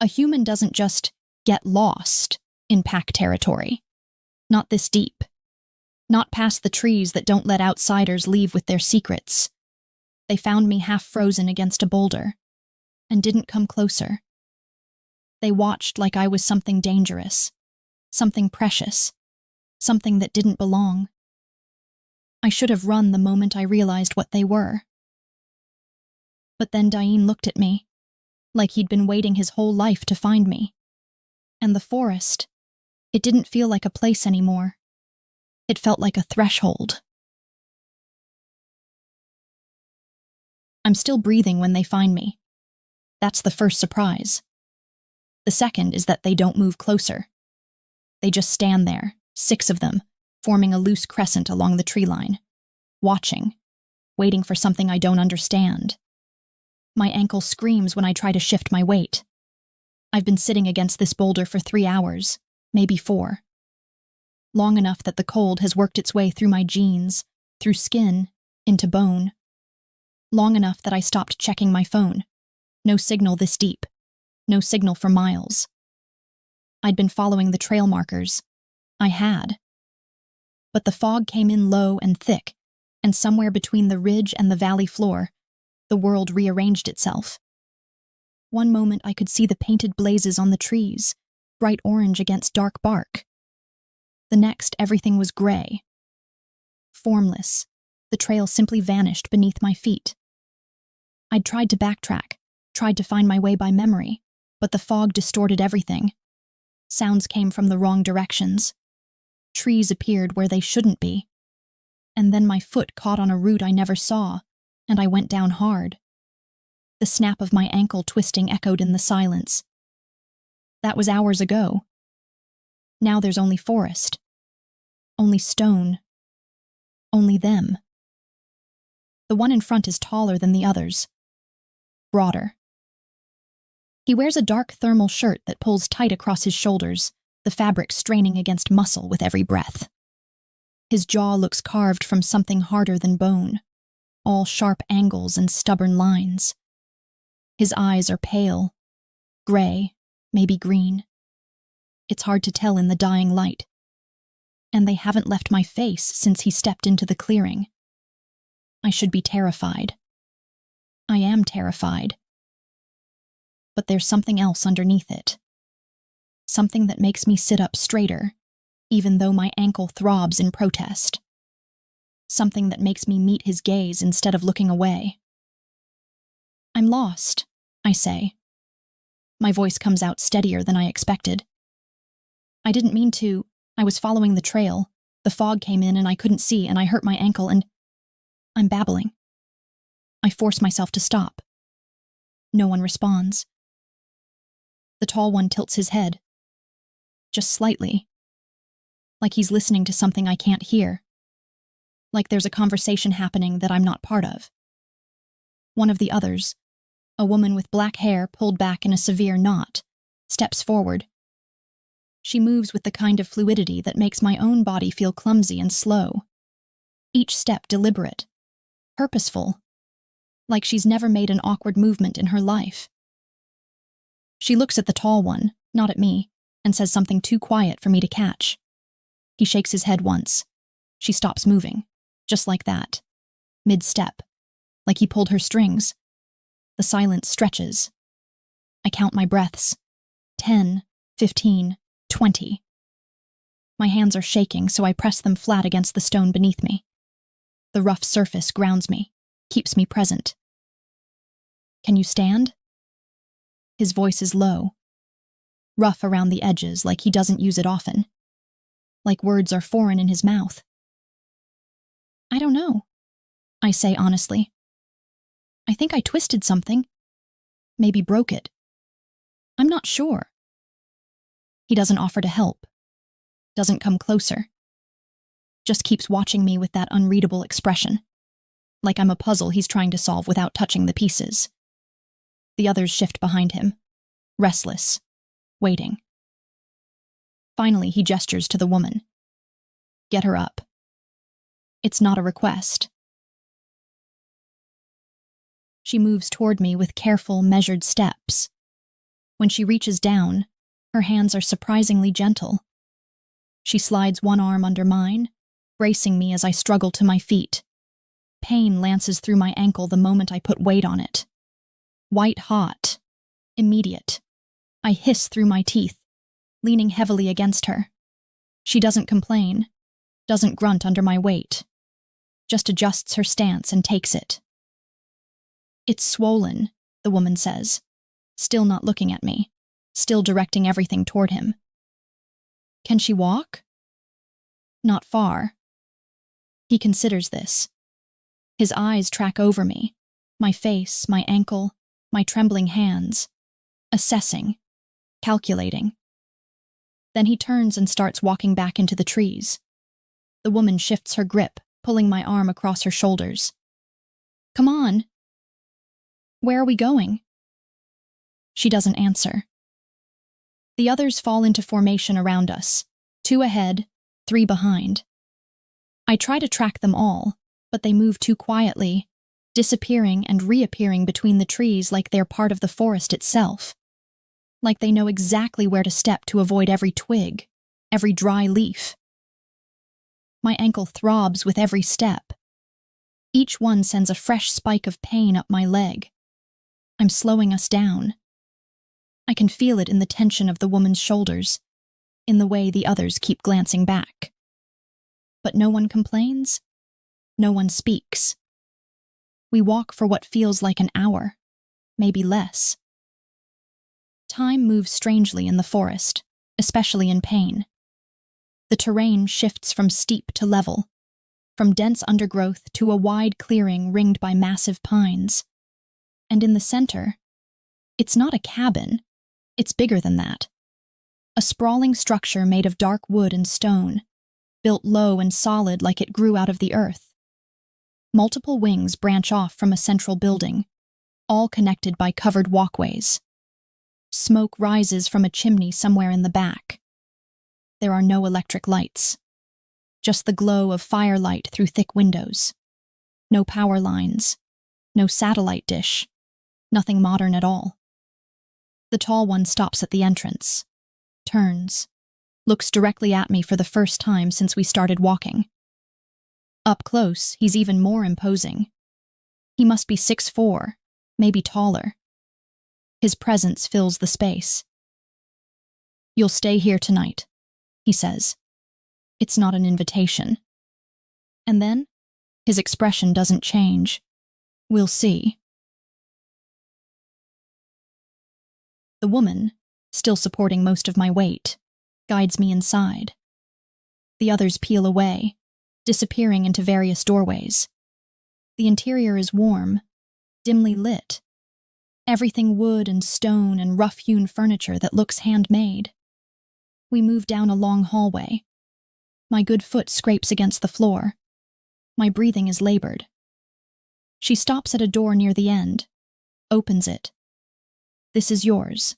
A human doesn't just get lost in pack territory. Not this deep. Not past the trees that don't let outsiders leave with their secrets. They found me half frozen against a boulder and didn't come closer. They watched like I was something dangerous, something precious, something that didn't belong. I should have run the moment I realized what they were. But then Dain looked at me, like he'd been waiting his whole life to find me. And the forest, it didn't feel like a place anymore. It felt like a threshold. I'm still breathing when they find me. That's the first surprise. The second is that they don't move closer. They just stand there, 6 of them, forming a loose crescent along the tree line, watching, waiting for something I don't understand. My ankle screams when I try to shift my weight. I've been sitting against this boulder for 3 hours, maybe 4. Long enough that the cold has worked its way through my jeans, through skin, into bone. Long enough that I stopped checking my phone. No signal this deep. No signal for miles. I'd been following the trail markers. I had. But the fog came in low and thick, and somewhere between the ridge and the valley floor, the world rearranged itself. One moment I could see the painted blazes on the trees, bright orange against dark bark. The next, everything was gray. Formless, the trail simply vanished beneath my feet. I'd tried to backtrack, tried to find my way by memory, but the fog distorted everything. Sounds came from the wrong directions. Trees appeared where they shouldn't be. And then my foot caught on a root I never saw, and I went down hard. The snap of my ankle twisting echoed in the silence. That was hours ago. Now there's only forest. Only stone. Only them. The one in front is taller than the others. Broader. He wears a dark thermal shirt that pulls tight across his shoulders, the fabric straining against muscle with every breath. His jaw looks carved from something harder than bone, all sharp angles and stubborn lines. His eyes are pale, gray, maybe green. It's hard to tell in the dying light. And they haven't left my face since he stepped into the clearing. I should be terrified. I am terrified. But there's something else underneath it. Something that makes me sit up straighter, even though my ankle throbs in protest. Something that makes me meet his gaze instead of looking away. I'm lost, I say. My voice comes out steadier than I expected. I didn't mean to. I was following the trail. The fog came in and I couldn't see, and I hurt my ankle, and I'm babbling. I force myself to stop. No one responds. The tall one tilts his head. Just slightly. Like he's listening to something I can't hear. Like there's a conversation happening that I'm not part of. One of the others, a woman with black hair pulled back in a severe knot, steps forward. She moves with the kind of fluidity that makes my own body feel clumsy and slow. Each step deliberate, purposeful, like she's never made an awkward movement in her life. She looks at the tall one, not at me, and says something too quiet for me to catch. He shakes his head once. She stops moving, just like that, mid-step, like he pulled her strings. The silence stretches. I count my breaths. 10, 15, 20. My hands are shaking, so I press them flat against the stone beneath me. The rough surface grounds me, keeps me present. Can you stand? His voice is low, rough around the edges like he doesn't use it often, like words are foreign in his mouth. I don't know, I say honestly. I think I twisted something, maybe broke it. I'm not sure. He doesn't offer to help, doesn't come closer, just keeps watching me with that unreadable expression, like I'm a puzzle he's trying to solve without touching the pieces. The others shift behind him, restless, waiting. Finally, he gestures to the woman. Get her up. It's not a request. She moves toward me with careful, measured steps. When she reaches down, her hands are surprisingly gentle. She slides one arm under mine, bracing me as I struggle to my feet. Pain lances through my ankle the moment I put weight on it. White hot. Immediate. I hiss through my teeth, leaning heavily against her. She doesn't complain, doesn't grunt under my weight, just adjusts her stance and takes it. "It's swollen," the woman says, still not looking at me, still directing everything toward him. "Can she walk?" "Not far." He considers this. His eyes track over me, my face, my ankle, my trembling hands, assessing, calculating. Then he turns and starts walking back into the trees. The woman shifts her grip, pulling my arm across her shoulders. "Come on." "Where are we going?" She doesn't answer. The others fall into formation around us, 2 ahead, 3 behind. I try to track them all, but they move too quietly, disappearing and reappearing between the trees like they're part of the forest itself. Like they know exactly where to step to avoid every twig, every dry leaf. My ankle throbs with every step. Each one sends a fresh spike of pain up my leg. I'm slowing us down. I can feel it in the tension of the woman's shoulders, in the way the others keep glancing back. But no one complains. No one speaks. We walk for what feels like an hour, maybe less. Time moves strangely in the forest, especially in pain. The terrain shifts from steep to level, from dense undergrowth to a wide clearing ringed by massive pines. And in the center, it's not a cabin, it's bigger than that. A sprawling structure made of dark wood and stone, built low and solid like it grew out of the earth. Multiple wings branch off from a central building, all connected by covered walkways. Smoke rises from a chimney somewhere in the back. There are no electric lights, just the glow of firelight through thick windows. No power lines, no satellite dish, nothing modern at all. The tall one stops at the entrance, turns, looks directly at me for the first time since we started walking. Up close, he's even more imposing. He must be 6'4", maybe taller. His presence fills the space. "You'll stay here tonight," he says. It's not an invitation. And then, his expression doesn't change. "We'll see." The woman, still supporting most of my weight, guides me inside. The others peel away, disappearing into various doorways. The interior is warm, dimly lit. Everything wood and stone and rough-hewn furniture that looks handmade. We move down a long hallway. My good foot scrapes against the floor. My breathing is labored. She stops at a door near the end, opens it. "This is yours,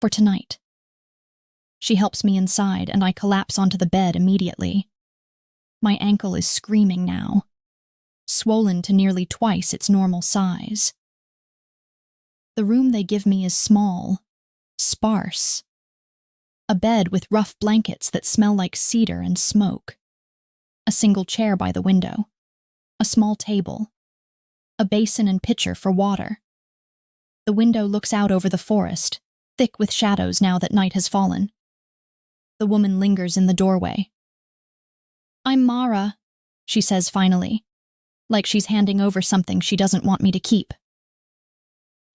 for tonight." She helps me inside, and I collapse onto the bed immediately. My ankle is screaming now, swollen to nearly twice its normal size. The room they give me is small, sparse. A bed with rough blankets that smell like cedar and smoke. A single chair by the window. A small table. A basin and pitcher for water. The window looks out over the forest, thick with shadows now that night has fallen. The woman lingers in the doorway. "I'm Mara," she says finally, like she's handing over something she doesn't want me to keep.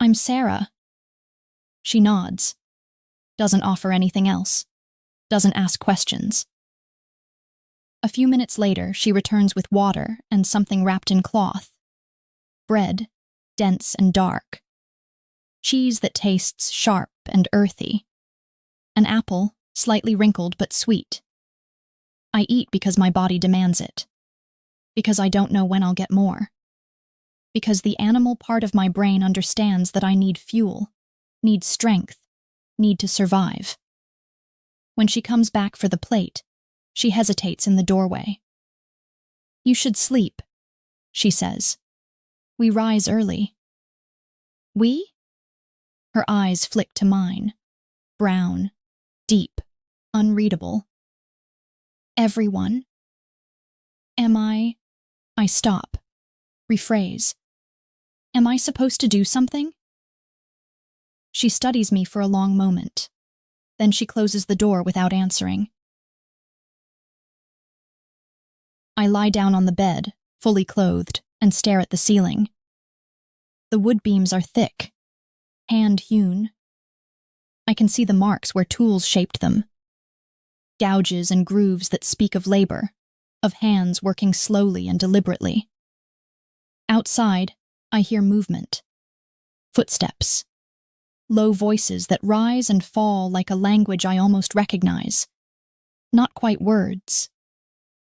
"I'm Sarah." She nods, doesn't offer anything else, doesn't ask questions. A few minutes later, she returns with water and something wrapped in cloth. Bread, dense and dark. Cheese that tastes sharp and earthy. An apple, slightly wrinkled but sweet. I eat because my body demands it. Because I don't know when I'll get more. Because the animal part of my brain understands that I need fuel, need strength, need to survive. When she comes back for the plate, she hesitates in the doorway. "You should sleep," she says. "We rise early." "We?" Her eyes flick to mine. Brown, deep, unreadable. Everyone? Am I stop. Rephrase. Am I supposed to do something? She studies me for a long moment. Then she closes the door without answering. I lie down on the bed, fully clothed, and stare at the ceiling. The wood beams are thick, hand-hewn. I can see the marks where tools shaped them. Gouges and grooves that speak of labor, of hands working slowly and deliberately. Outside, I hear movement. Footsteps. Low voices that rise and fall like a language I almost recognize. Not quite words,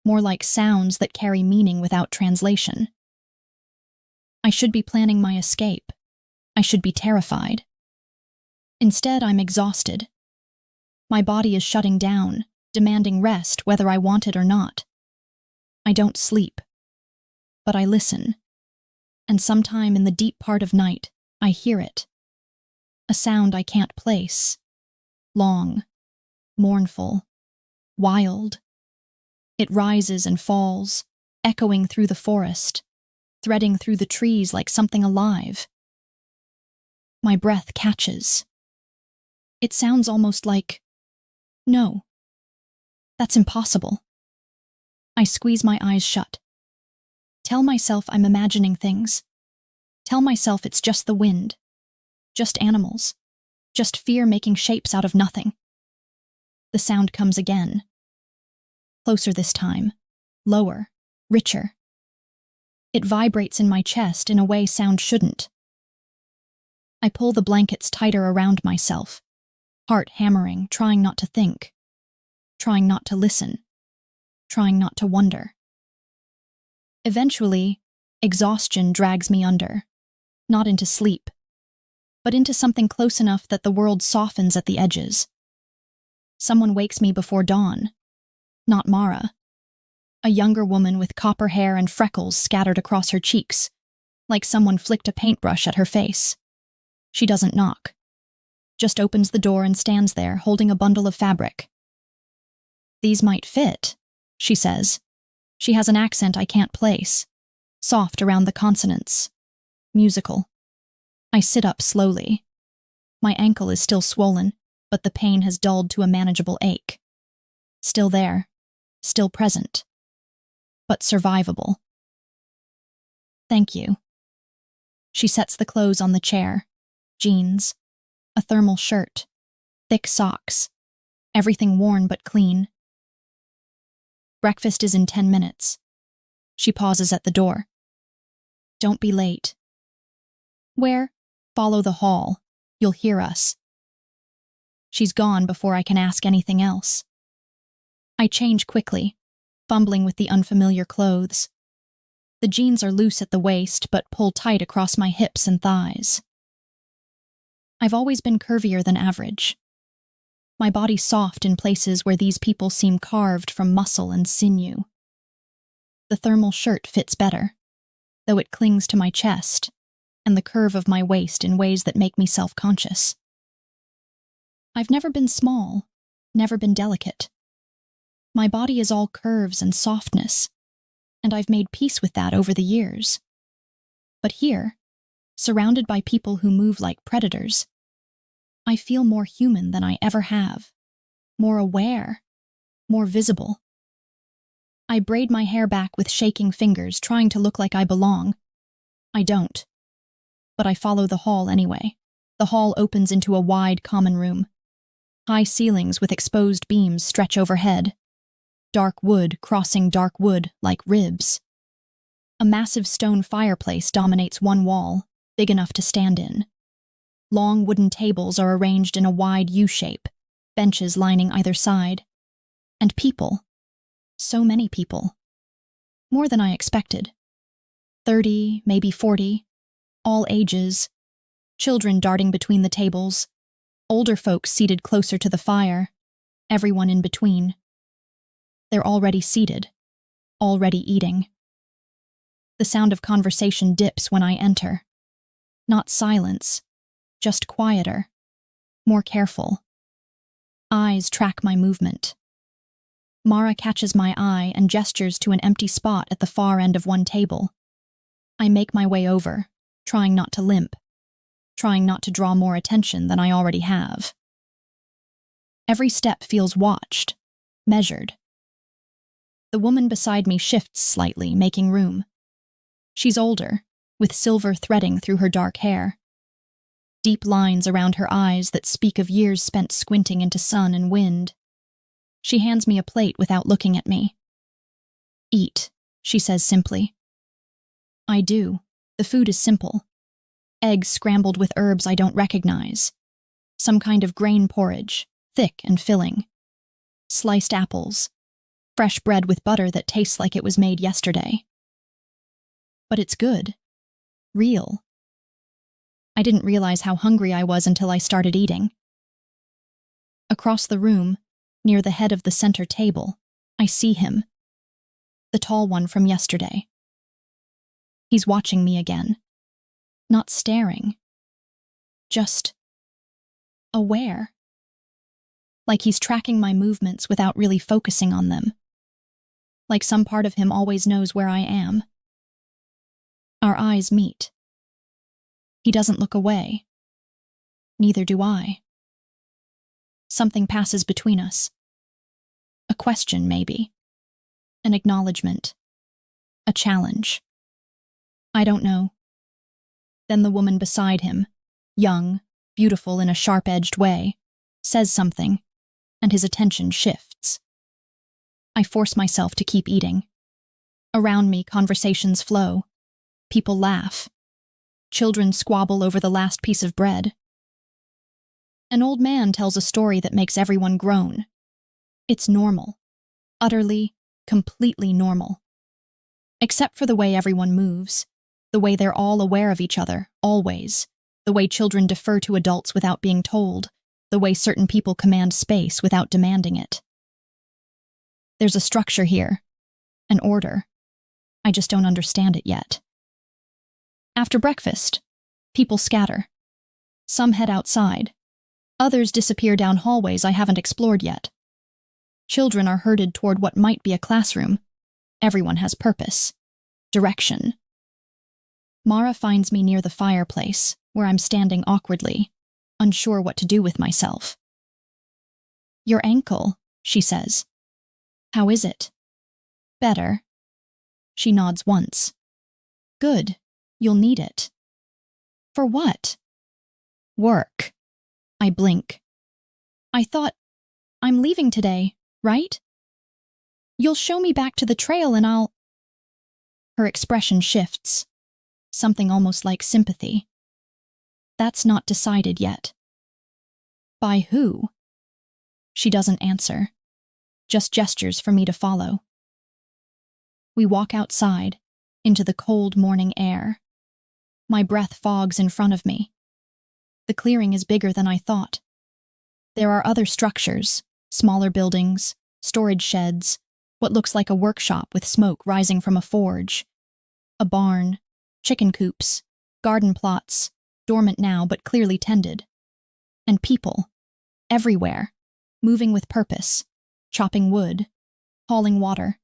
more like sounds that carry meaning without translation. I should be planning my escape. I should be terrified. Instead, I'm exhausted. My body is shutting down, demanding rest whether I want it or not. I don't sleep, but I listen. And sometime in the deep part of night, I hear it. A sound I can't place. Long, mournful, wild. It rises and falls, echoing through the forest, threading through the trees like something alive. My breath catches. It sounds almost like, no, that's impossible. I squeeze my eyes shut. Tell myself I'm imagining things. Tell myself it's just the wind, just animals, just fear making shapes out of nothing. The sound comes again. Closer this time, lower, richer. It vibrates in my chest in a way sound shouldn't. I pull the blankets tighter around myself, heart hammering, trying not to think, trying not to listen, trying not to wonder. Eventually, exhaustion drags me under, not into sleep, but into something close enough that the world softens at the edges. Someone wakes me before dawn. Not Mara. A younger woman with copper hair and freckles scattered across her cheeks, like someone flicked a paintbrush at her face. She doesn't knock. Just opens the door and stands there, holding a bundle of fabric. "These might fit," she says. She has an accent I can't place, soft around the consonants, musical. I sit up slowly. My ankle is still swollen, but the pain has dulled to a manageable ache. Still there, still present, but survivable. "Thank you." She sets the clothes on the chair, jeans, a thermal shirt, thick socks, everything worn but clean. "Breakfast is in 10 minutes. She pauses at the door. "Don't be late." "Where?" "Follow the hall. You'll hear us." She's gone before I can ask anything else. I change quickly, fumbling with the unfamiliar clothes. The jeans are loose at the waist but pull tight across my hips and thighs. I've always been curvier than average. My body soft in places where these people seem carved from muscle and sinew. The thermal shirt fits better, though it clings to my chest and the curve of my waist in ways that make me self-conscious. I've never been small, never been delicate. My body is all curves and softness, and I've made peace with that over the years. But here, surrounded by people who move like predators, I feel more human than I ever have, more aware, more visible. I braid my hair back with shaking fingers, trying to look like I belong. I don't. But I follow the hall anyway. The hall opens into a wide common room. High ceilings with exposed beams stretch overhead. Dark wood crossing dark wood like ribs. A massive stone fireplace dominates one wall, big enough to stand in. Long wooden tables are arranged in a wide U-shape, benches lining either side. And people. So many people. More than I expected. 30, maybe 40. All ages. Children darting between the tables. Older folks seated closer to the fire. Everyone in between. They're already seated. Already eating. The sound of conversation dips when I enter. Not silence, just quieter, more careful. Eyes track my movement. Mara catches my eye and gestures to an empty spot at the far end of one table. I make my way over, trying not to limp, trying not to draw more attention than I already have. Every step feels watched, measured. The woman beside me shifts slightly, making room. She's older, with silver threading through her dark hair. Deep lines around her eyes that speak of years spent squinting into sun and wind. She hands me a plate without looking at me. "Eat," she says simply. I do. The food is simple. Eggs scrambled with herbs I don't recognize. Some kind of grain porridge, thick and filling. Sliced apples. Fresh bread with butter that tastes like it was made yesterday. But it's good. Real. I didn't realize how hungry I was until I started eating. Across the room, near the head of the center table, I see him. The tall one from yesterday. He's watching me again. Not staring. Just aware. Like he's tracking my movements without really focusing on them. Like some part of him always knows where I am. Our eyes meet. He doesn't look away. Neither do I. Something passes between us. A question, maybe. An acknowledgement. A challenge. I don't know. Then the woman beside him, young, beautiful in a sharp-edged way, says something, and his attention shifts. I force myself to keep eating. Around me, conversations flow. People laugh. Children squabble over the last piece of bread. An old man tells a story that makes everyone groan. It's normal. Utterly, completely normal. Except for the way everyone moves, the way they're all aware of each other, always, the way children defer to adults without being told, the way certain people command space without demanding it. There's a structure here, an order. I just don't understand it yet. After breakfast, people scatter. Some head outside. Others disappear down hallways I haven't explored yet. Children are herded toward what might be a classroom. Everyone has purpose. Direction. Mara finds me near the fireplace, where I'm standing awkwardly, unsure what to do with myself. "Your ankle," she says. "How is it?" "Better." She nods once. "Good. You'll need it." "For what?" "Work." I blink. "I thought, I'm leaving today, right? You'll show me back to the trail and I'll—" Her expression shifts. Something almost like sympathy. "That's not decided yet." "By who?" She doesn't answer. Just gestures for me to follow. We walk outside, into the cold morning air. My breath fogs in front of me. The clearing is bigger than I thought. There are other structures, smaller buildings, storage sheds, what looks like a workshop with smoke rising from a forge, a barn, chicken coops, garden plots, dormant now but clearly tended. And people, everywhere, moving with purpose, chopping wood, hauling water,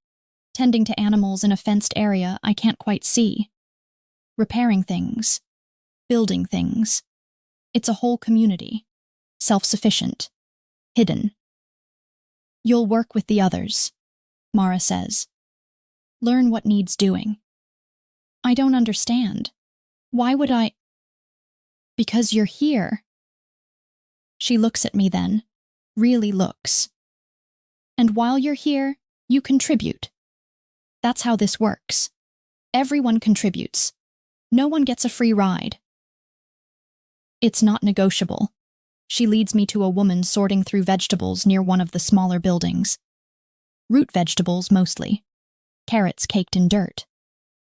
tending to animals in a fenced area I can't quite see, repairing things, building things. It's a whole community, self-sufficient, hidden. "You'll work with the others," Mara says. "Learn what needs doing." I don't understand. Why would I? "Because you're here." She looks at me then, really looks. "And while you're here, you contribute. That's how this works. Everyone contributes. No one gets a free ride." It's not negotiable. She leads me to a woman sorting through vegetables near one of the smaller buildings. Root vegetables, mostly. Carrots caked in dirt.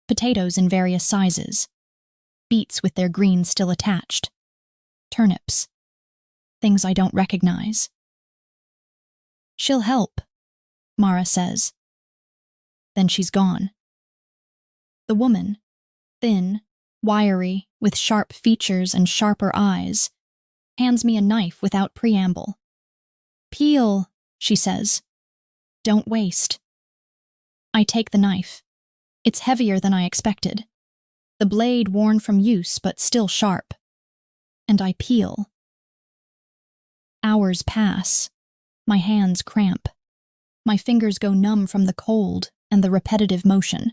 Potatoes in various sizes. Beets with their greens still attached. Turnips. Things I don't recognize. "She'll help," Mara says. Then she's gone. The woman, thin, wiry, with sharp features and sharper eyes, hands me a knife without preamble. "Peel," she says. "Don't waste." I take the knife. It's heavier than I expected. The blade worn from use, but still sharp. And I peel. Hours pass. My hands cramp. My fingers go numb from the cold and the repetitive motion.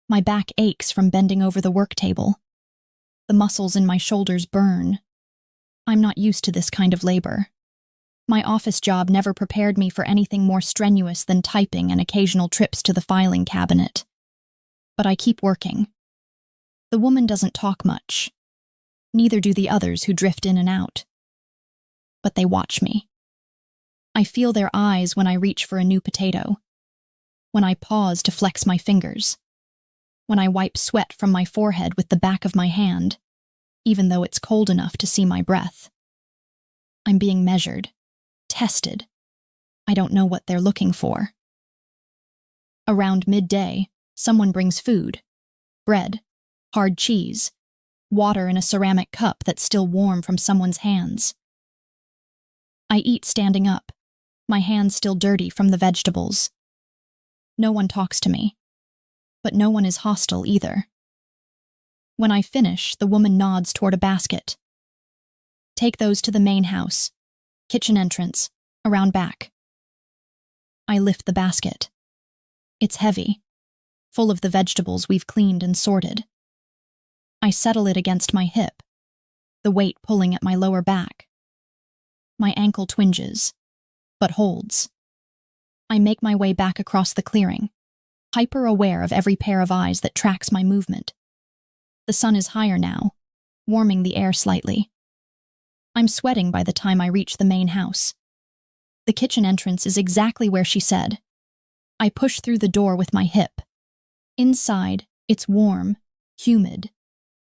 My back aches from bending over the work table. The muscles in my shoulders burn. I'm not used to this kind of labor. My office job never prepared me for anything more strenuous than typing and occasional trips to the filing cabinet. But I keep working. The woman doesn't talk much. Neither do the others who drift in and out. But they watch me. I feel their eyes when I reach for a new potato. When I pause to flex my fingers. When I wipe sweat from my forehead with the back of my hand, even though it's cold enough to see my breath. I'm being measured, tested. I don't know what they're looking for. Around midday, someone brings food, bread, hard cheese, water in a ceramic cup that's still warm from someone's hands. I eat standing up, my hands still dirty from the vegetables. No one talks to me, but no one is hostile either. When I finish, the woman nods toward a basket. "Take those to the main house, kitchen entrance, around back." I lift the basket. It's heavy, full of the vegetables we've cleaned and sorted. I settle it against my hip, the weight pulling at my lower back. My ankle twinges, but holds. I make my way back across the clearing, hyper-aware of every pair of eyes that tracks my movement. The sun is higher now, warming the air slightly. I'm sweating by the time I reach the main house. The kitchen entrance is exactly where she said. I push through the door with my hip. Inside, it's warm, humid.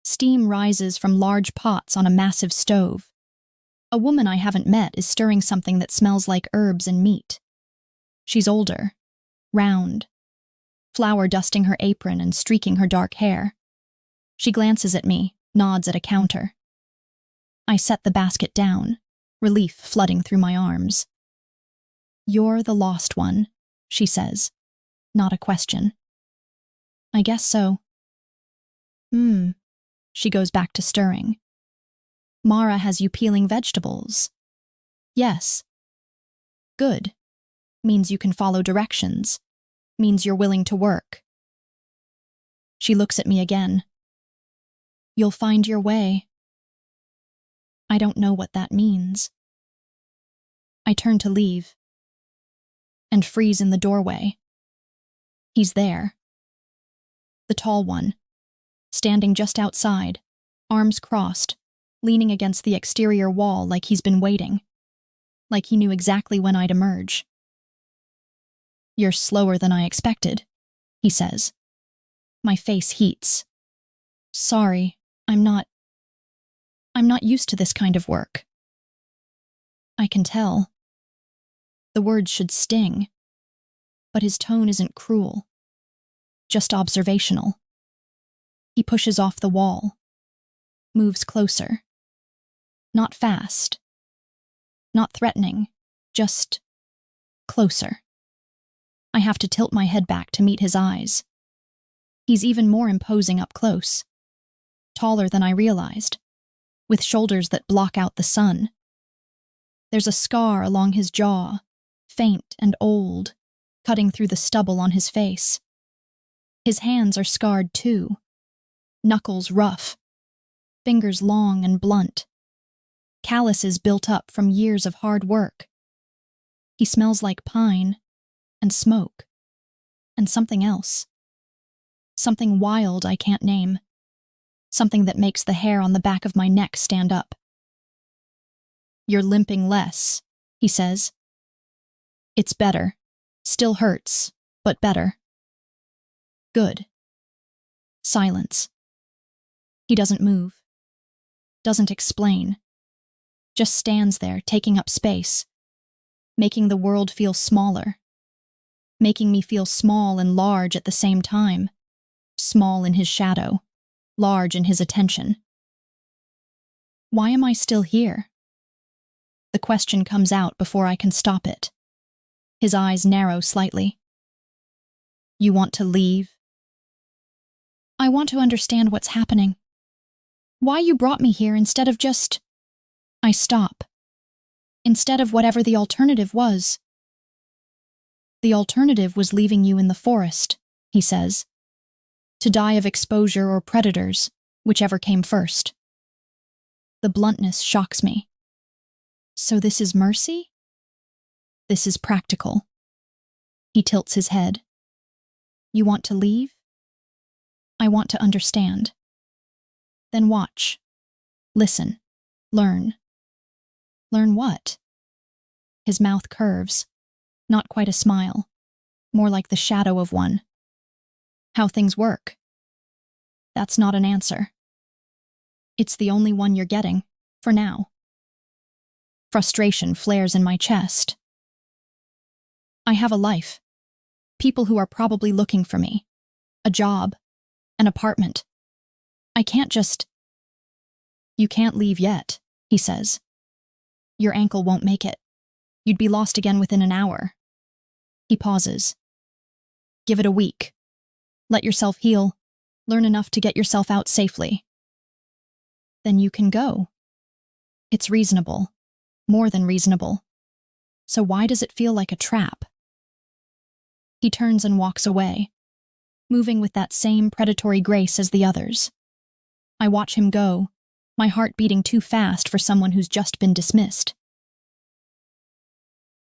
Steam rises from large pots on a massive stove. A woman I haven't met is stirring something that smells like herbs and meat. She's older, round, flour dusting her apron and streaking her dark hair. She glances at me, nods at a counter. I set the basket down, relief flooding through my arms. "You're the lost one," she says, not a question. "I guess so." She goes back to stirring. "Mara has you peeling vegetables." "Yes." "Good. Means you can follow directions. Means you're willing to work." She looks at me again. "You'll find your way." I don't know what that means. I turn to leave and freeze in the doorway. He's there. The tall one, standing just outside, arms crossed, leaning against the exterior wall like he's been waiting, like he knew exactly when I'd emerge. "You're slower than I expected," he says. My face heats. "Sorry, I'm not used to this kind of work." I can tell. The words should sting, but his tone isn't cruel, just observational. He pushes off the wall, moves closer. Not fast, not threatening, just closer. I have to tilt my head back to meet his eyes. He's even more imposing up close, taller than I realized, with shoulders that block out the sun. There's a scar along his jaw, faint and old, cutting through the stubble on his face. His hands are scarred too, knuckles rough, fingers long and blunt, calluses built up from years of hard work. He smells like pine and smoke and something else. Something wild I can't name. Something that makes the hair on the back of my neck stand up. "You're limping less," he says. "It's better. Still hurts, but better." "Good." Silence. He doesn't move. Doesn't explain. Just stands there, taking up space. Making the world feel smaller. Making me feel small and large at the same time. Small in his shadow. Large in his attention. Why am I still here? The question comes out before I can stop it. His eyes narrow slightly. You want to leave? I want to understand what's happening. Why you brought me here instead of just... I stop. Instead of whatever the alternative was. The alternative was leaving you in the forest, he says. To die of exposure or predators, whichever came first. The bluntness shocks me. So this is mercy? This is practical. He tilts his head. You want to leave? I want to understand. Then watch. Listen. Learn. Learn what? His mouth curves. Not quite a smile. More like the shadow of one. How things work. That's not an answer. It's the only one you're getting, for now. Frustration flares in my chest. I have a life. People who are probably looking for me. A job. An apartment. I can't just... You can't leave yet, he says. Your ankle won't make it. You'd be lost again within an hour. He pauses. Give it a week. Let yourself heal. Learn enough to get yourself out safely. Then you can go. It's reasonable. More than reasonable. So why does it feel like a trap? He turns and walks away, moving with that same predatory grace as the others. I watch him go, my heart beating too fast for someone who's just been dismissed.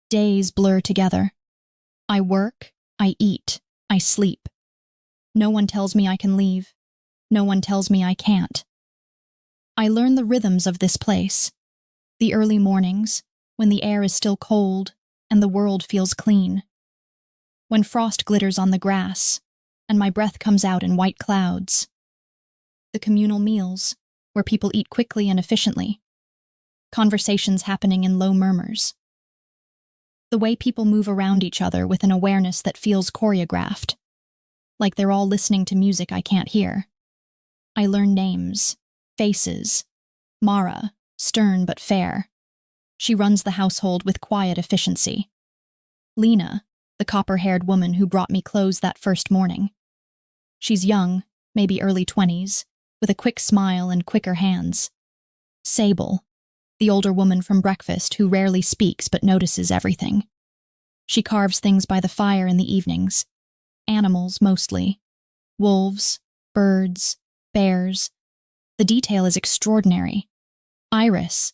Days blur together. I work, I eat, I sleep. No one tells me I can leave. No one tells me I can't. I learn the rhythms of this place. The early mornings, when the air is still cold and the world feels clean. When frost glitters on the grass and my breath comes out in white clouds. The communal meals, where people eat quickly and efficiently. Conversations happening in low murmurs. The way people move around each other with an awareness that feels choreographed. Like they're all listening to music I can't hear. I learn names, faces. Mara, stern but fair. She runs the household with quiet efficiency. Lena, the copper-haired woman who brought me clothes that first morning. She's young, maybe early 20s, with a quick smile and quicker hands. Sable, the older woman from breakfast who rarely speaks but notices everything. She carves things by the fire in the evenings. Animals, mostly. Wolves, birds, bears. The detail is extraordinary. Iris,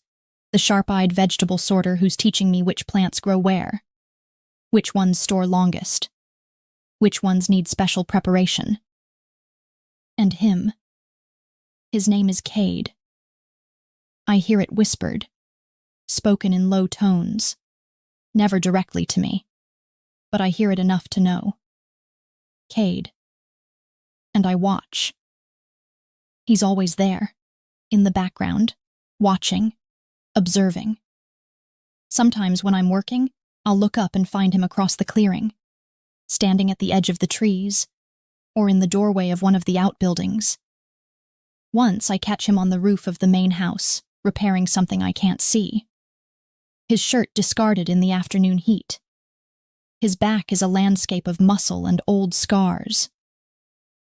the sharp-eyed vegetable sorter who's teaching me which plants grow where. Which ones store longest. Which ones need special preparation. And him. His name is Cade. I hear it whispered, spoken in low tones, never directly to me, but I hear it enough to know. Cade. And I watch. He's always there, in the background, watching, observing. Sometimes when I'm working, I'll look up and find him across the clearing, standing at the edge of the trees, or in the doorway of one of the outbuildings. Once I catch him on the roof of the main house, repairing something I can't see. His shirt discarded in the afternoon heat. His back is a landscape of muscle and old scars.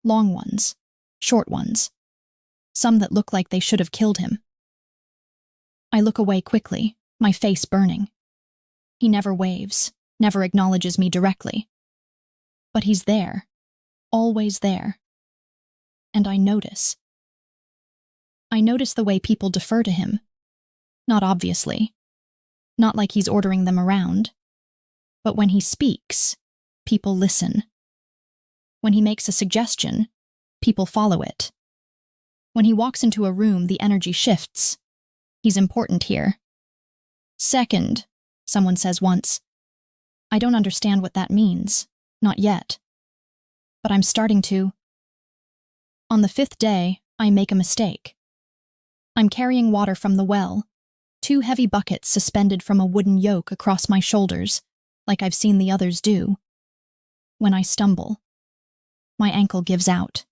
Long ones, short ones, some that look like they should have killed him. I look away quickly, my face burning. He never waves, never acknowledges me directly. But he's there, always there. And I notice. I notice the way people defer to him. Not obviously. Not like he's ordering them around. But when he speaks, people listen. When he makes a suggestion, people follow it. When he walks into a room, the energy shifts. He's important here. Second, someone says once. I don't understand what that means. Not yet. But I'm starting to. On the 5th day, I make a mistake. I'm carrying water from the well, 2 heavy buckets suspended from a wooden yoke across my shoulders, like I've seen the others do. When I stumble, my ankle gives out.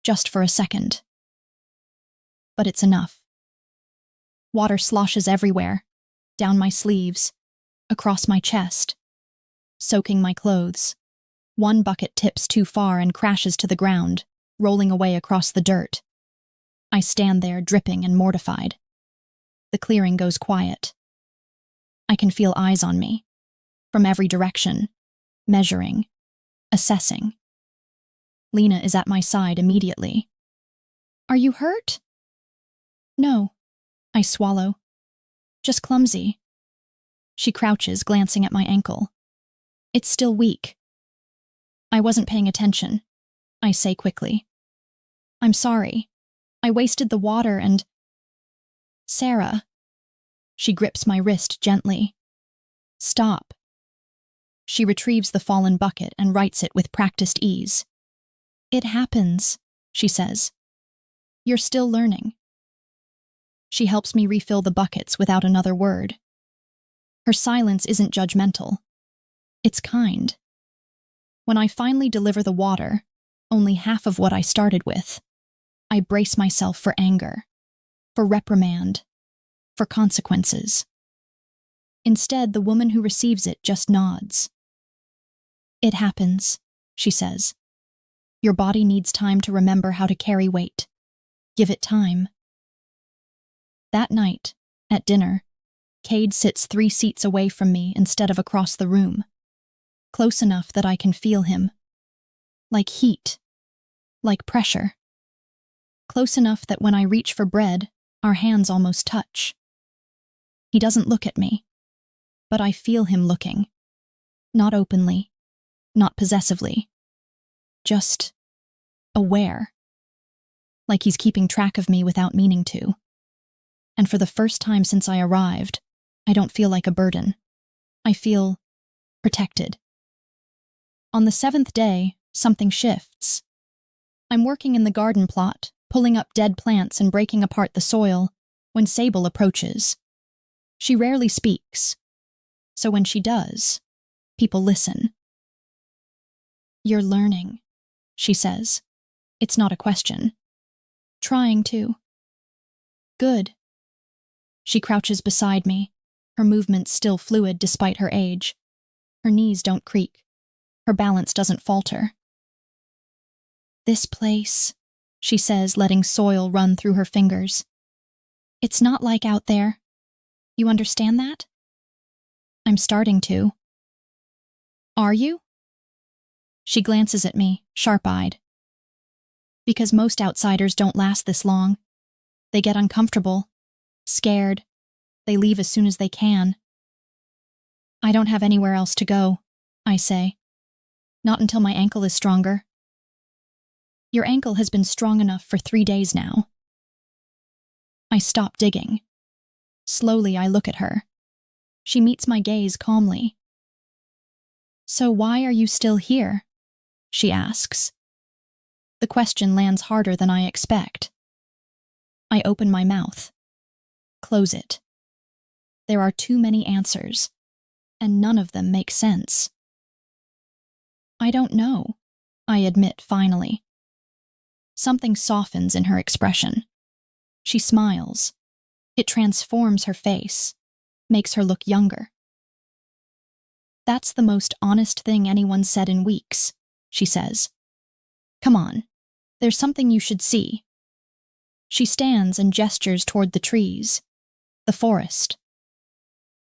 Just for a second. But it's enough. Water sloshes everywhere, down my sleeves, across my chest, soaking my clothes. One bucket tips too far and crashes to the ground, rolling away across the dirt. I stand there, dripping and mortified. The clearing goes quiet. I can feel eyes on me, from every direction, measuring, assessing. Lena is at my side immediately. "Are you hurt?" "No," I swallow. "Just clumsy." She crouches, glancing at my ankle. "It's still weak." "I wasn't paying attention," I say quickly. "I'm sorry. I wasted the water and—" "Sarah." She grips my wrist gently. "Stop." She retrieves the fallen bucket and rights it with practiced ease. "It happens," she says. "You're still learning." She helps me refill the buckets without another word. Her silence isn't judgmental. It's kind. When I finally deliver the water, only half of what I started with, I brace myself for anger, for reprimand, for consequences. Instead, the woman who receives it just nods. "It happens," she says. "Your body needs time to remember how to carry weight. Give it time." That night, at dinner, Cade sits 3 seats away from me instead of across the room, close enough that I can feel him. Like heat, like pressure. Close enough that when I reach for bread, our hands almost touch. He doesn't look at me, but I feel him looking. Not openly, not possessively. Just aware. Like he's keeping track of me without meaning to. And for the first time since I arrived, I don't feel like a burden. I feel protected. On the 7th day, something shifts. I'm working in the garden plot, pulling up dead plants and breaking apart the soil, when Sable approaches. She rarely speaks, so when she does, people listen. "You're learning," she says. It's not a question. "Trying to." "Good." She crouches beside me, her movements still fluid despite her age. Her knees don't creak. Her balance doesn't falter. "This place," she says, letting soil run through her fingers. "It's not like out there. You understand that?" I'm starting to. "Are you?" She glances at me, sharp-eyed. "Because most outsiders don't last this long. They get uncomfortable, scared. They leave as soon as they can." "I don't have anywhere else to go," I say. "Not until my ankle is stronger." "Your ankle has been strong enough for 3 days now." I stop digging. Slowly, I look at her. She meets my gaze calmly. "So why are you still here?" she asks. The question lands harder than I expect. I open my mouth. Close it. There are too many answers, and none of them make sense. "I don't know," I admit finally. Something softens in her expression. She smiles. It transforms her face, makes her look younger. "That's the most honest thing anyone said in weeks," she says. "Come on, there's something you should see." She stands and gestures toward the trees, the forest.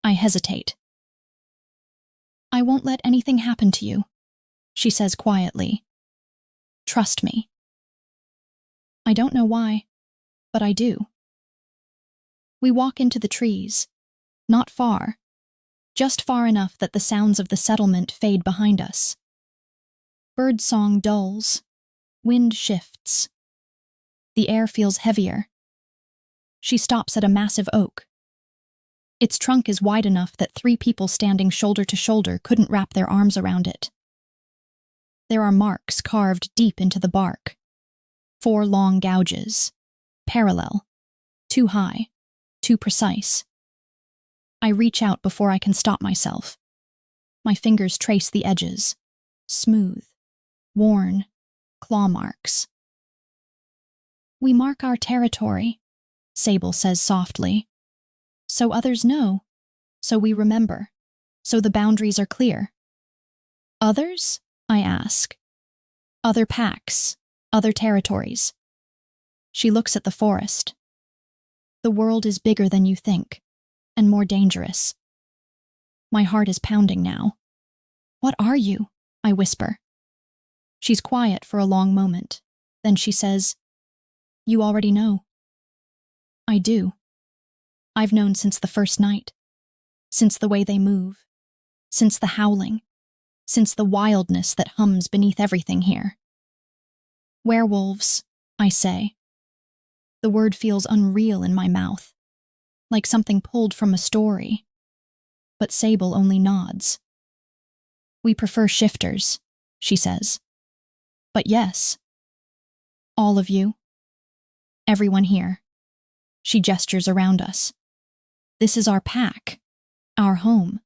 I hesitate. "I won't let anything happen to you," she says quietly. "Trust me." I don't know why, but I do. We walk into the trees, not far, just far enough that the sounds of the settlement fade behind us. Birdsong dulls, wind shifts. The air feels heavier. She stops at a massive oak. Its trunk is wide enough that 3 people standing shoulder to shoulder couldn't wrap their arms around it. There are marks carved deep into the bark. 4 long gouges, parallel, too high, too precise. I reach out before I can stop myself. My fingers trace the edges, smooth, worn, claw marks. "We mark our territory," Sable says softly, "so others know. So we remember. So the boundaries are clear. Others? I ask. Other packs, other territories. She looks at the forest. The world is bigger than you think, and more dangerous. My heart is pounding now. What are you? I whisper. She's quiet for a long moment. Then she says, You already know. I do. I've known since the first night. Since the way they move. Since the howling. Since the wildness that hums beneath everything here. Werewolves, I say. The word feels unreal in my mouth, like something pulled from a story. But Sable only nods. We prefer shifters, she says. But yes. All of you. Everyone here. She gestures around us. This is our pack. Our home.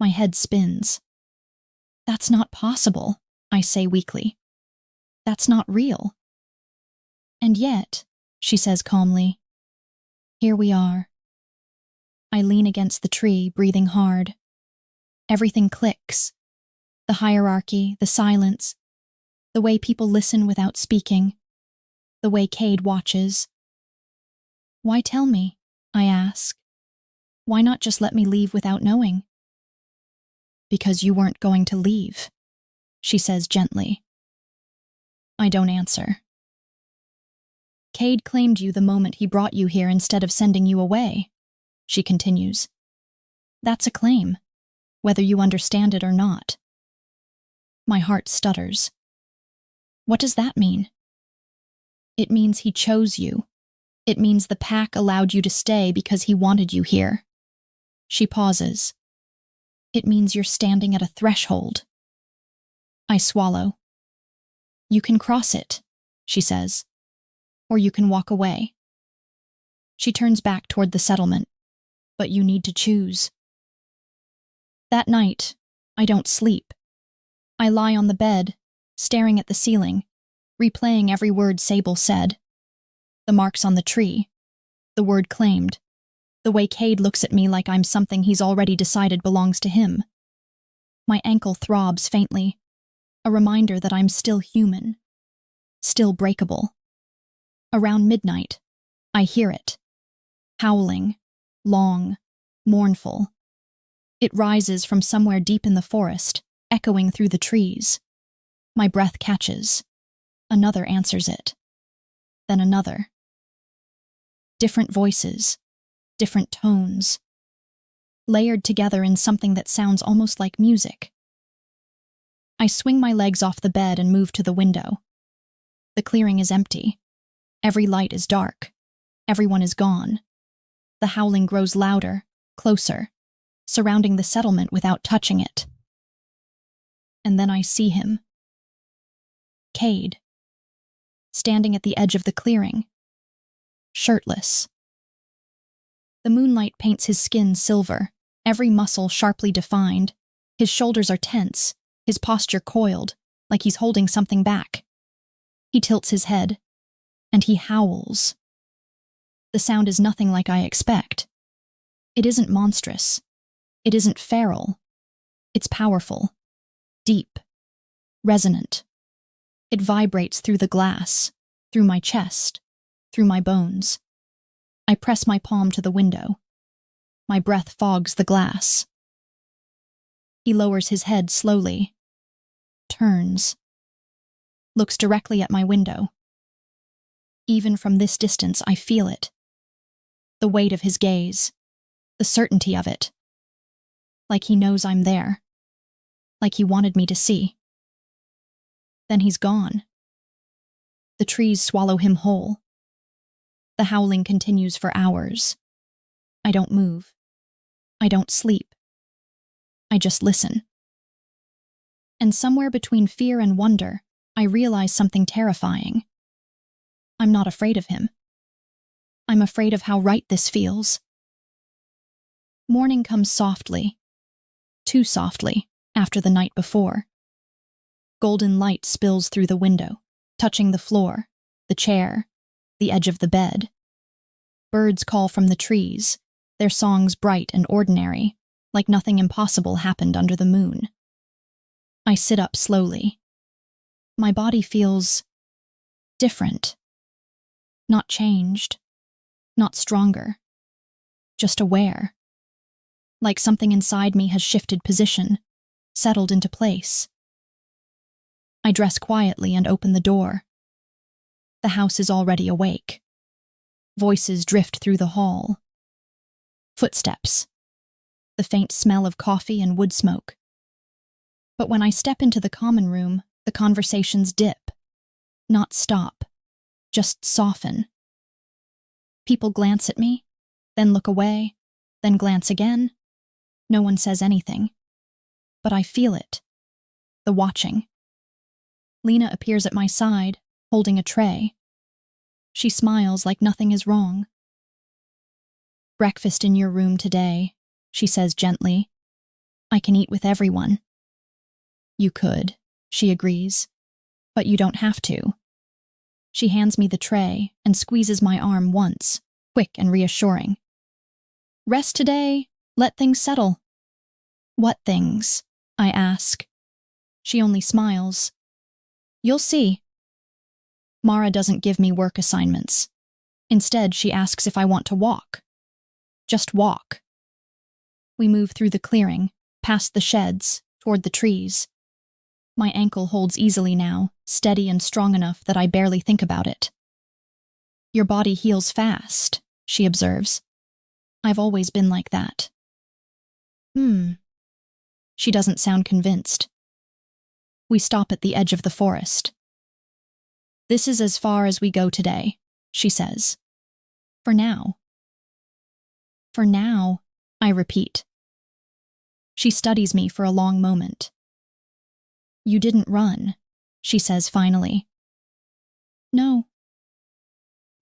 My head spins. That's not possible, I say weakly. That's not real. And yet, she says calmly, here we are. I lean against the tree, breathing hard. Everything clicks. The hierarchy, the silence, the way people listen without speaking, the way Cade watches. Why tell me? I ask. Why not just let me leave without knowing? Because you weren't going to leave, she says gently. I don't answer. Cade claimed you the moment he brought you here instead of sending you away, she continues. That's a claim, whether you understand it or not. My heart stutters. What does that mean? It means he chose you. It means the pack allowed you to stay because he wanted you here. She pauses. It means you're standing at a threshold. I swallow. You can cross it, she says, or you can walk away. She turns back toward the settlement, but you need to choose. That night, I don't sleep. I lie on the bed, staring at the ceiling, replaying every word Sable said. The marks on the tree, the word claimed, the way Cade looks at me like I'm something he's already decided belongs to him. My ankle throbs faintly, a reminder that I'm still human, still breakable. Around midnight, I hear it. Howling, long, mournful. It rises from somewhere deep in the forest, echoing through the trees. My breath catches. Another answers it. Then another. Different voices, different tones, layered together in something that sounds almost like music. I swing my legs off the bed and move to the window. The clearing is empty. Every light is dark. Everyone is gone. The howling grows louder, closer, surrounding the settlement without touching it. And then I see him. Cade. Standing at the edge of the clearing. Shirtless. The moonlight paints his skin silver, every muscle sharply defined. His shoulders are tense, his posture coiled, like he's holding something back. He tilts his head, and he howls. The sound is nothing like I expect. It isn't monstrous. It isn't feral. It's powerful, deep, resonant. It vibrates through the glass, through my chest, through my bones. I press my palm to the window. My breath fogs the glass. He lowers his head slowly, turns, looks directly at my window. Even from this distance, I feel it. The weight of his gaze, the certainty of it. Like he knows I'm there. Like he wanted me to see. Then he's gone. The trees swallow him whole. The howling continues for hours. I don't move. I don't sleep. I just listen. And somewhere between fear and wonder, I realize something terrifying. I'm not afraid of him. I'm afraid of how right this feels. Morning comes softly, too softly, after the night before. Golden light spills through the window, touching the floor, the chair, the edge of the bed. Birds call from the trees, their songs bright and ordinary, like nothing impossible happened under the moon. I sit up slowly. My body feels different. Not changed, not stronger, just aware. Like something inside me has shifted position, settled into place. I dress quietly and open the door. The house is already awake. Voices drift through the hall. Footsteps. The faint smell of coffee and wood smoke. But when I step into the common room, the conversations dip. Not stop, just soften. People glance at me, then look away, then glance again. No one says anything. But I feel it. The watching. Lena appears at my side, holding a tray. She smiles like nothing is wrong. "Breakfast in your room today," she says gently. "I can eat with everyone." "You could," she agrees, "but you don't have to." She hands me the tray and squeezes my arm once, quick and reassuring. "Rest today, let things settle." "What things?" I ask. She only smiles. "You'll see." Mara doesn't give me work assignments. Instead, she asks if I want to walk. Just walk. We move through the clearing, past the sheds, toward the trees. My ankle holds easily now, steady and strong enough that I barely think about it. "Your body heals fast," she observes. "I've always been like that." She doesn't sound convinced. We stop at the edge of the forest. "This is as far as we go today," she says. "For now." "For now," I repeat. She studies me for a long moment. "You didn't run," she says finally. "No."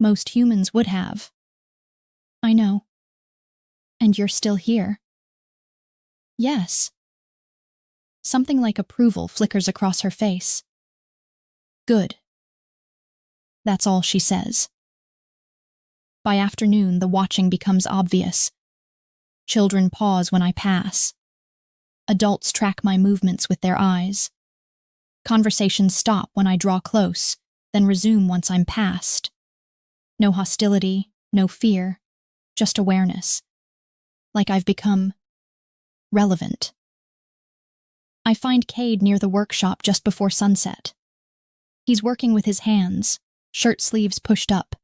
"Most humans would have." "I know." "And you're still here." "Yes." Something like approval flickers across her face. "Good." That's all she says. By afternoon, the watching becomes obvious. Children pause when I pass. Adults track my movements with their eyes. Conversations stop when I draw close, then resume once I'm past. No hostility, no fear, just awareness. Like I've become relevant. I find Cade near the workshop just before sunset. He's working with his hands, shirt sleeves pushed up,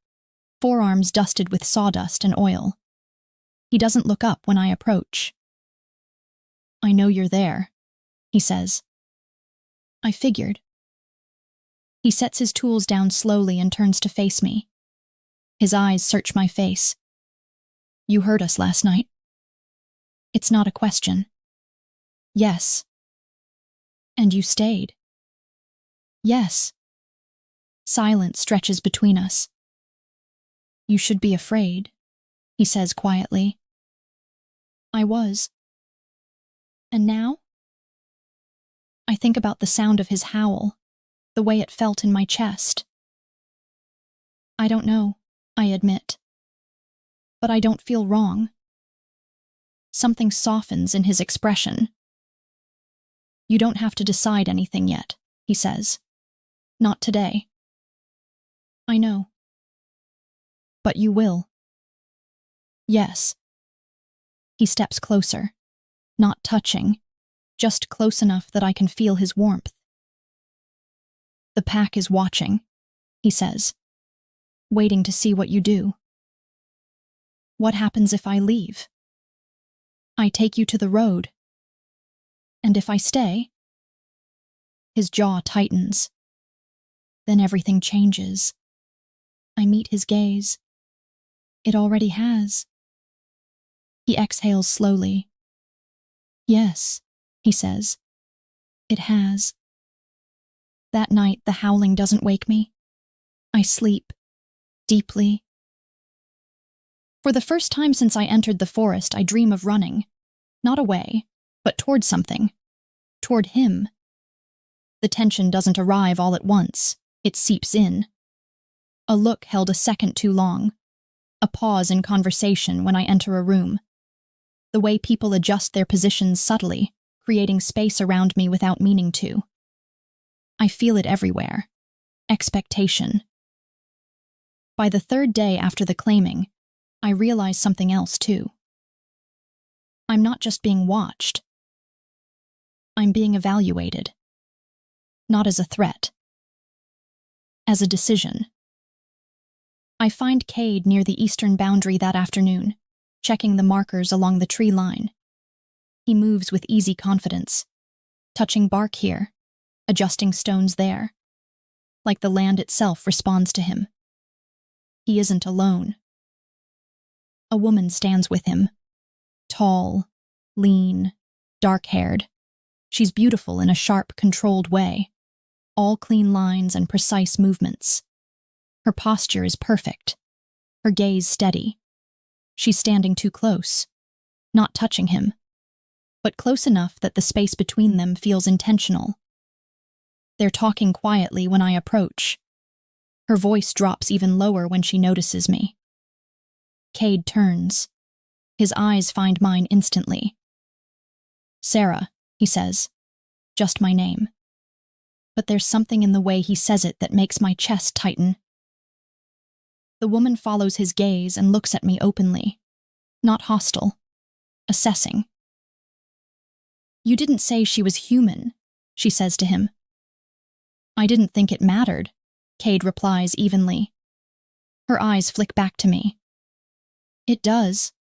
forearms dusted with sawdust and oil. He doesn't look up when I approach. "I know you're there," he says. "I figured." He sets his tools down slowly and turns to face me. His eyes search my face. "You heard us last night?" It's not a question. "Yes." "And you stayed?" "Yes." Silence stretches between us. "You should be afraid," he says quietly. "I was." "And now?" I think about the sound of his howl, the way it felt in my chest. "I don't know," I admit. But I don't feel wrong. Something softens in his expression. "You don't have to decide anything yet," he says. "Not today." "I know." "But you will." "Yes." He steps closer, not touching, just close enough that I can feel his warmth. "The pack is watching," he says, "waiting to see what you do." "What happens if I leave?" "I take you to the road." "And if I stay?" His jaw tightens. Then everything changes. I meet his gaze. It already has. He exhales slowly. "Yes," he says. "It has." That night, the howling doesn't wake me. I sleep, deeply. For the first time since I entered the forest, I dream of running. Not away, but toward something. Toward him. The tension doesn't arrive all at once. It seeps in. A look held a second too long. A pause in conversation when I enter a room. the way people adjust their positions subtly, creating space around me without meaning to. I feel it everywhere. Expectation. By the third day after the claiming, I realize something else too. I'm not just being watched. I'm being evaluated. Not as a threat. As a decision. I find Cade near the eastern boundary that afternoon, checking the markers along the tree line. He moves with easy confidence, touching bark here, adjusting stones there, like the land itself responds to him. He isn't alone. A woman stands with him, tall, lean, dark-haired. She's beautiful in a sharp, controlled way, all clean lines and precise movements. Her posture is perfect, her gaze steady. She's standing too close, not touching him, but close enough that the space between them feels intentional. They're talking quietly when I approach. Her voice drops even lower when she notices me. Cade turns. His eyes find mine instantly. "Sarah," he says, just my name. But there's something in the way he says it that makes my chest tighten. The woman follows his gaze and looks at me openly, not hostile, assessing. "You didn't say she was human," she says to him. "I didn't think it mattered," Cade replies evenly. Her eyes flick back to me. "It does."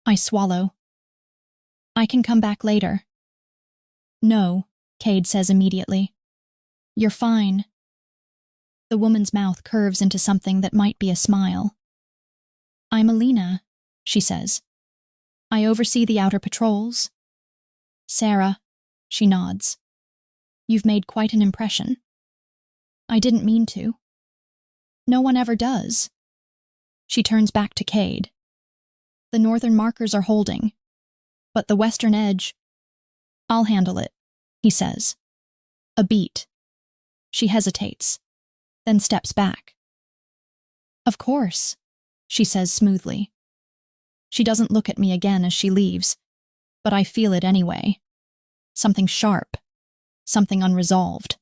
I swallow. "I can come back later." "No," Cade says immediately. "You're fine." The woman's mouth curves into something that might be a smile. "I'm Alina," she says. "I oversee the outer patrols." "Sarah," she nods. "You've made quite an impression." "I didn't mean to." "No one ever does." She turns back to Cade. "The northern markers are holding, but the western edge—" "I'll handle it," he says. A beat. She hesitates, then steps back. "Of course," she says smoothly. She doesn't look at me again as she leaves, but I feel it anyway. Something sharp, something unresolved.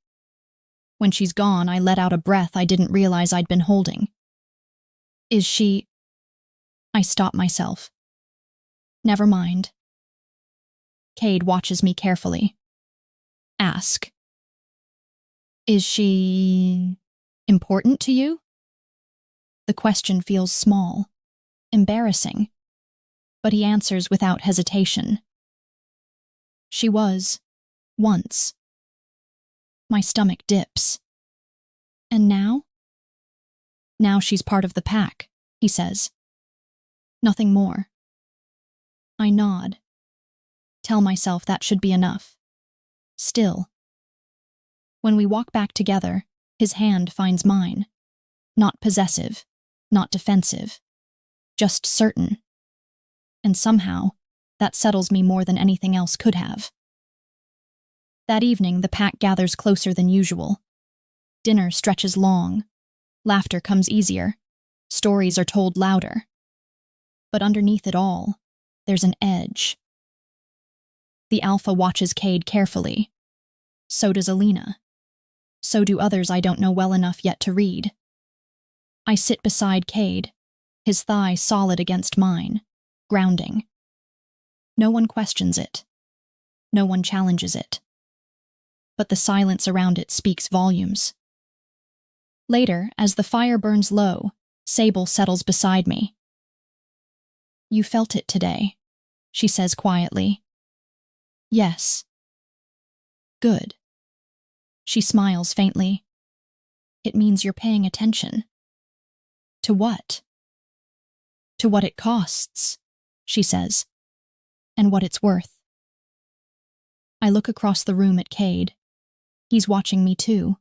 When she's gone, I let out a breath I didn't realize I'd been holding. "Is she—" I stop myself. "Never mind." Cade watches me carefully. "Ask." "Is she important to you?" The question feels small, embarrassing, but he answers without hesitation. "She was, once." My stomach dips. "And now?" "Now she's part of the pack," he says. "Nothing more." I nod. Tell myself that should be enough. Still. When we walk back together, his hand finds mine. Not possessive, not defensive, just certain. And somehow, that settles me more than anything else could have. That evening, the pack gathers closer than usual. Dinner stretches long. Laughter comes easier. Stories are told louder. But underneath it all, there's an edge. The Alpha watches Cade carefully. So does Alina. So do others I don't know well enough yet to read. I sit beside Cade, his thigh solid against mine, grounding. No one questions it. No one challenges it. But the silence around it speaks volumes. Later, as the fire burns low, Sable settles beside me. "You felt it today," she says quietly. "Yes." "Good." She smiles faintly. "It means you're paying attention." "To what?" "To what it costs," she says, "and what it's worth." I look across the room at Cade. He's watching me too.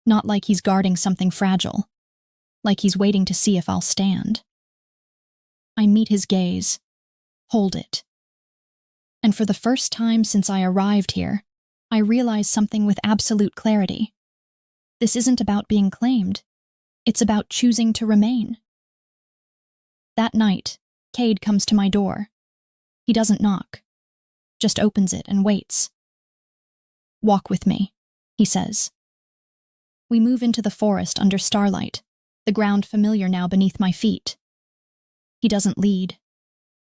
Not like he's guarding something fragile, like he's waiting to see if I'll stand. I meet his gaze, hold it. And for the first time since I arrived here, I realize something with absolute clarity. This isn't about being claimed. It's about choosing to remain. That night, Cade comes to my door, He doesn't knock, just opens it and waits. "Walk with me," he says. We move into the forest under starlight, the ground familiar now beneath my feet. He doesn't lead.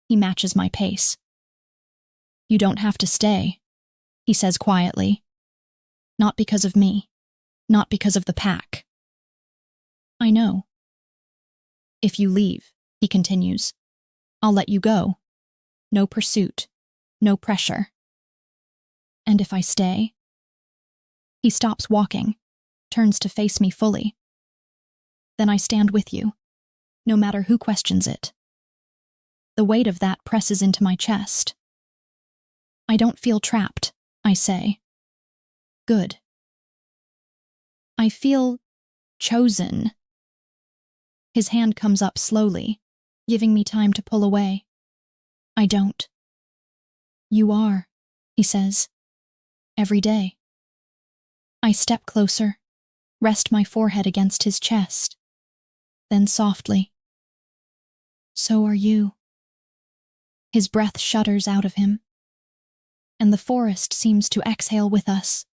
He matches my pace. "You don't have to stay," he says quietly. "Not because of me, not because of the pack." I know. "If you leave," he continues, "I'll let you go. No pursuit, no pressure." "And if I stay?" He stops walking, turns to face me fully. "Then I stand with you, no matter who questions it." The weight of that presses into my chest. "I don't feel trapped," I say. "Good." "I feel chosen." His hand comes up slowly, giving me time to pull away. I don't. "You are," he says. "Every day." I step closer, rest my forehead against his chest. Then softly, "So are you." His breath shudders out of him, and the forest seems to exhale with us.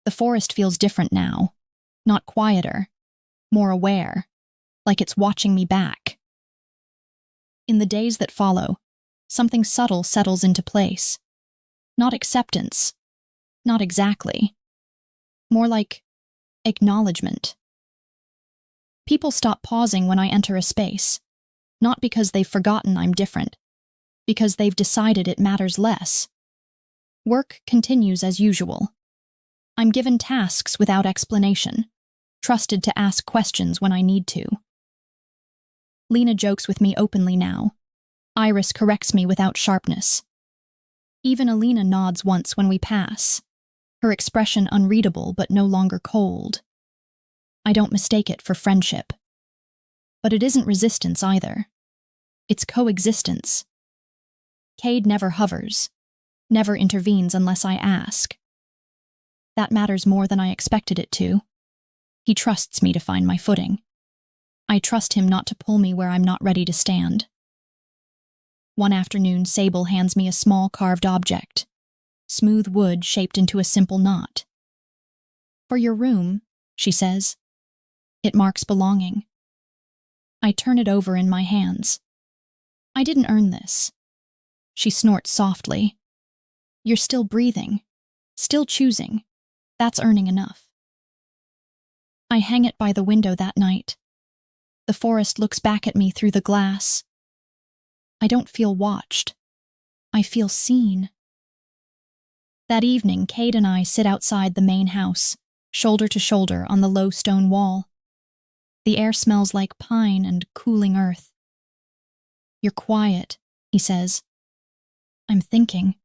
The forest feels different now, not quieter, more aware, like it's watching me back. In the days that follow, something subtle settles into place. Not acceptance, not exactly. More like acknowledgement. People stop pausing when I enter a space, not because they've forgotten I'm different, because they've decided it matters less. Work continues as usual. I'm given tasks without explanation, trusted to ask questions when I need to. Lena jokes with me openly now. Iris corrects me without sharpness. Even Alina nods once when we pass, her expression unreadable but no longer cold. I don't mistake it for friendship. But it isn't resistance either. It's coexistence. Cade never hovers, never intervenes unless I ask. That matters more than I expected it to. He trusts me to find my footing. I trust him not to pull me where I'm not ready to stand. One afternoon, Sable hands me a small carved object, smooth wood shaped into a simple knot. "For your room," she says. "It marks belonging." I turn it over in my hands. "I didn't earn this." She snorts softly. "You're still breathing, still choosing. That's earning enough." I hang it by the window that night. The forest looks back at me through the glass. I don't feel watched. I feel seen. That evening, Cade and I sit outside the main house, shoulder to shoulder on the low stone wall. The air smells like pine and cooling earth. "You're quiet," he says. "I'm thinking."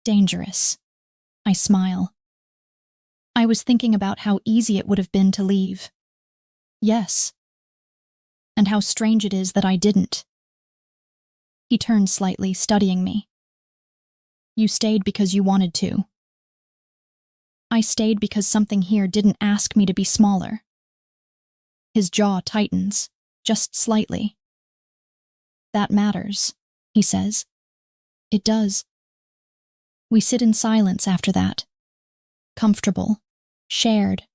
"Dangerous." I smile. "I was thinking about how easy it would have been to leave." "Yes." "And how strange it is that I didn't." He turns slightly, studying me. "You stayed because you wanted to." "I stayed because something here didn't ask me to be smaller." His jaw tightens, just slightly. "That matters," he says. "It does." We sit in silence after that. Comfortable, shared.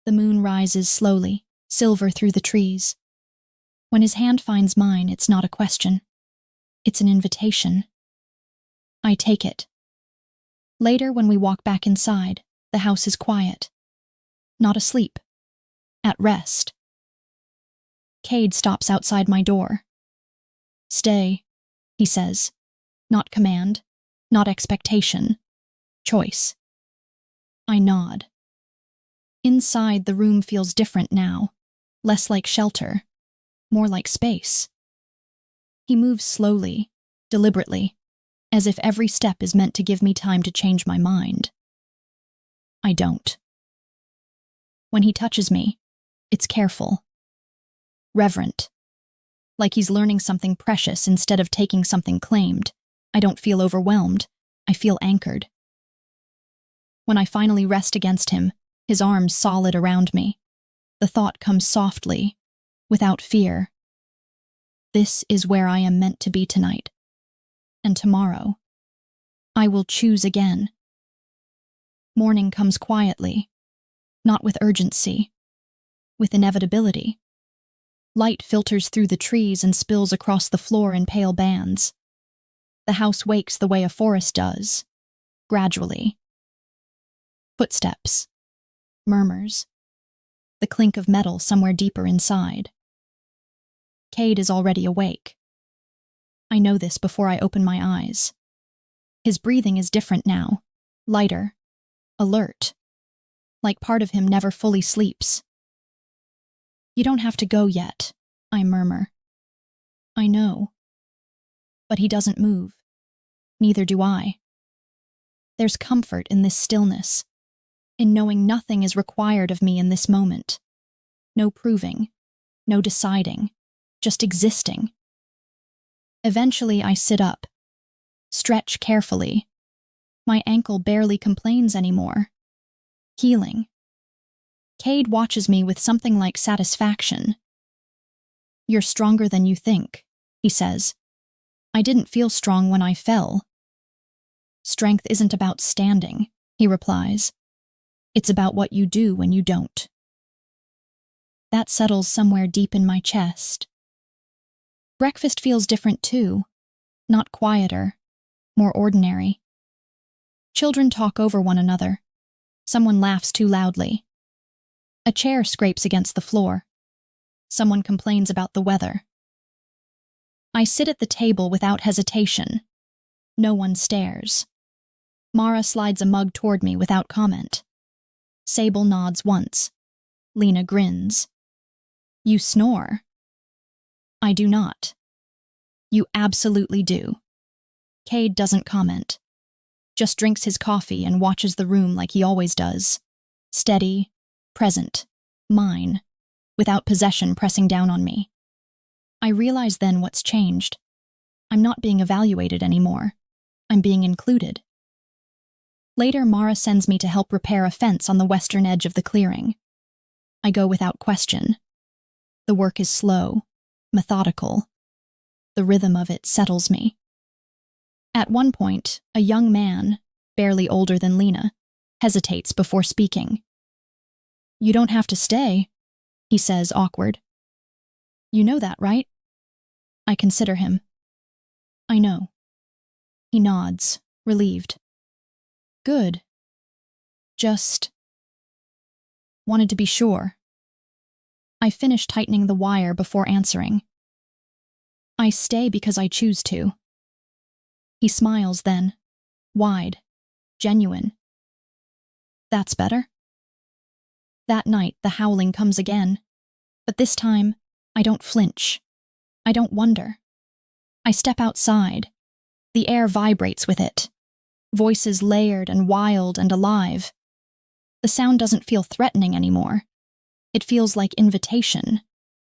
The moon rises slowly, silver through the trees. When his hand finds mine, it's not a question. It's an invitation. I take it. Later, when we walk back inside, the house is quiet. Not asleep. At rest. Cade stops outside my door. "Stay," he says. Not command, not expectation. Choice. I nod. Inside, the room feels different now. Less like shelter. More like space. He moves slowly, deliberately, as if every step is meant to give me time to change my mind. I don't. When he touches me, it's careful. Reverent. Like he's learning something precious instead of taking something claimed. I don't feel overwhelmed. I feel anchored. When I finally rest against him, his arms solid around me, the thought comes softly, without fear. This is where I am meant to be tonight. And tomorrow, I will choose again. Morning comes quietly, not with urgency, with inevitability. Light filters through the trees and spills across the floor in pale bands. The house wakes the way a forest does, gradually. Footsteps, murmurs, the clink of metal somewhere deeper inside. Cade is already awake. I know this before I open my eyes. His breathing is different now, lighter, alert, like part of him never fully sleeps. You don't have to go yet, I murmur. I know. But he doesn't move. Neither do I. There's comfort in this stillness, in knowing nothing is required of me in this moment. No proving, no deciding, just existing. Eventually I sit up, stretch carefully. My ankle barely complains anymore. Healing. Cade watches me with something like satisfaction. You're stronger than you think, he says. I didn't feel strong when I fell. Strength isn't about standing, he replies. It's about what you do when you don't. That settles somewhere deep in my chest. Breakfast feels different too, not quieter, more ordinary. Children talk over one another. Someone laughs too loudly. A chair scrapes against the floor. Someone complains about the weather. I sit at the table without hesitation. No one stares. Mara slides a mug toward me without comment. Sable nods once. Lena grins. You snore. I do not. You absolutely do. Cade doesn't comment. Just drinks his coffee and watches the room like he always does. Steady, present, mine, without possession pressing down on me. I realize then what's changed. I'm not being evaluated anymore. I'm being included. Later, Mara sends me to help repair a fence on the western edge of the clearing. I go without question. The work is slow, methodical. The rhythm of it settles me. At one point, a young man, barely older than Lena, hesitates before speaking. You don't have to stay, he says, awkward. You know that, right? I consider him. I know. He nods, relieved. Good. Just wanted to be sure. I finish tightening the wire before answering. I stay because I choose to. He smiles then, wide, genuine. That's better. That night, the howling comes again, but this time, I don't flinch. I don't wonder. I step outside. The air vibrates with it. Voices layered and wild and alive. The sound doesn't feel threatening anymore. It feels like invitation.